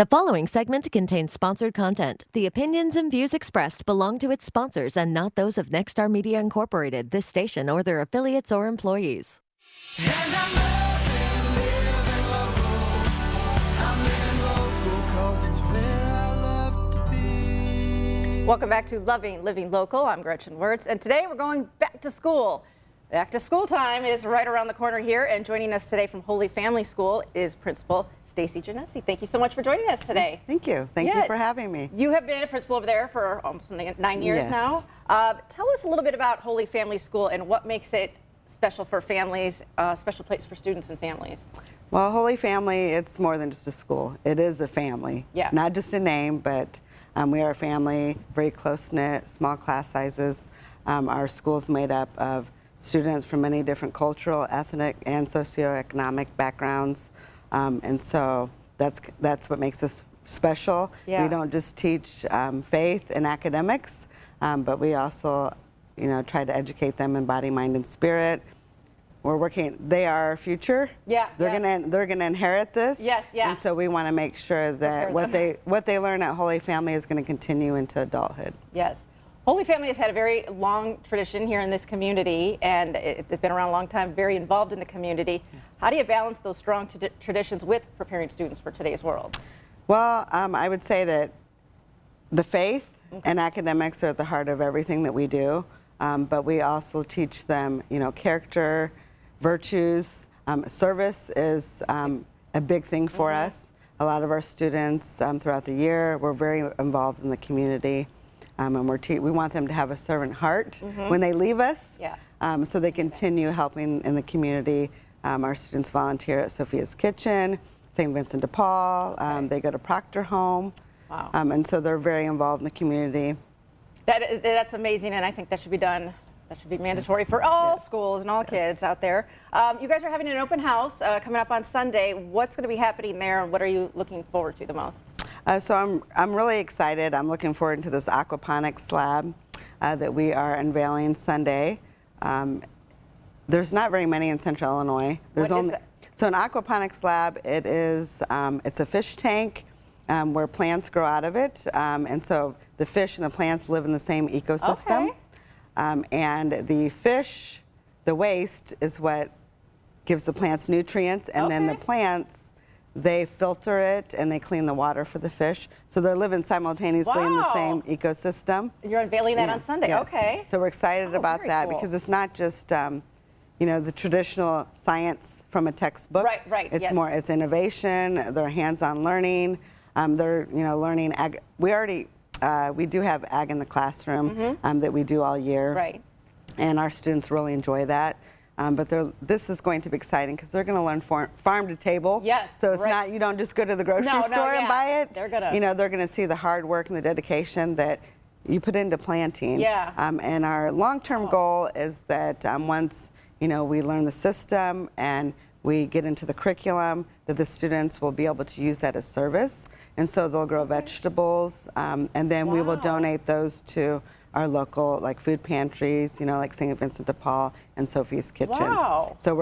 The following segment contains sponsored content. The opinions and views expressed belong to its sponsors and not those of Nexstar Media Incorporated, this station, or their affiliates or employees. And I'm living local 'cause it's where I love to be. Welcome back to Living Local. I'm Gretchen Wirtz, and today we're going back to school. Back to school time is right around the corner here, and joining us today from Holy Family School is Principal Stacie Gianessi. Thank you so much for joining us today. Thank you. Thank you for having me. You have been a principal over there for almost 9 years Yes. now. Tell us a little bit about Holy Family School and what makes it special for families, special place for students and families. Well, Holy Family, it's more than just a school. It is a family. Yeah. Not just a name, but we are a family, very close-knit, small class sizes. Our school's made up of students from many different cultural, ethnic, and socioeconomic backgrounds. And so that's what makes us special. Yeah. We don't just teach faith and academics, but we also, try to educate them in body, mind, and spirit. We're working. They are our future. Yeah. They're gonna inherit this. Yes. Yeah. And so we want to make sure that what they learn at Holy Family is going to continue into adulthood. Yes. Holy Family has had a very long tradition here in this community, and it's been around a long time, very involved in the community. How do you balance those strong traditions with preparing students for today's world? Well, I would say that the faith and academics are at the heart of everything that we do, but we also teach them, character, virtues. Service is a big thing for us. A lot of our students throughout the year, we're very involved in the community. And we want them to have a servant heart when they leave us, so they continue helping in the community. Our students volunteer at Sophia's Kitchen, St. Vincent de Paul. They go to Proctor Home, and so they're very involved in the community. That's amazing, and I think that should be done. That should be mandatory for all schools and all kids out there. You guys are having an open house coming up on Sunday. What's going to be happening there, and what are you looking forward to the most? So I'm really excited. I'm looking forward to this Aquaponics lab that we are unveiling Sunday. There's not very many in Central Illinois. There's only so an aquaponics lab. It is it's a fish tank where plants grow out of it, and so the fish and the plants live in the same ecosystem. Okay. And the fish, the waste, is what gives the plants nutrients, and then the plants, they filter it and they clean the water for the fish. So they're living simultaneously in the same ecosystem. You're unveiling that on Sunday. Yes. Okay. So we're excited about that because it's not just the traditional science from a textbook. Right. It's more. It's innovation. They're hands-on learning. They're learning ag. We do have ag in the classroom that we do all year. Right. And our students really enjoy that. But this is going to be exciting because they're going to learn farm to table. Yes. So it's not, you don't just go to the grocery store and buy it. They're gonna. They're going to see the hard work and the dedication that you put into planting. Yeah. And our long-term goal is that once we learn the system and we get into the curriculum, that the students will be able to use that as service. And so they'll grow vegetables, and then we will donate those to our local food pantries, like St. Vincent de Paul and Sophia's Kitchen. Wow. So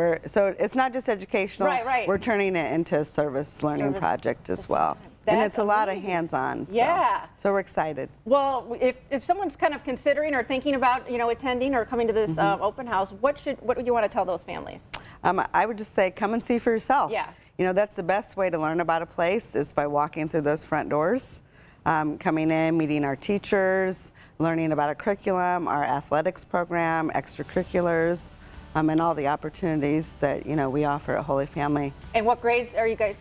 it's not just educational. Right. We're turning it into a service learning project as well. And it's a lot of hands-on. So we're excited. Well, if someone's kind of considering or thinking about attending or coming to this open house, what would you want to tell those families? I would just say come and see for yourself. Yeah. That's the best way to learn about a place is by walking through those front doors, coming in, meeting our teachers, learning about our curriculum, our athletics program, extracurriculars, and all the opportunities that we offer at Holy Family. And what grades are you guys?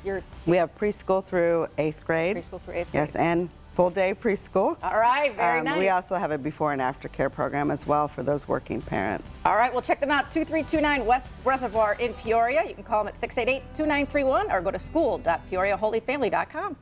We have preschool through 8th grade. Preschool through 8th grade. Yes, and full day preschool. All right, very nice. We also have a before and after care program as well for those working parents. All right, well, check them out, 2329 West Reservoir in Peoria. You can call them at 688-2931 or go to school.peoriaholyfamily.com.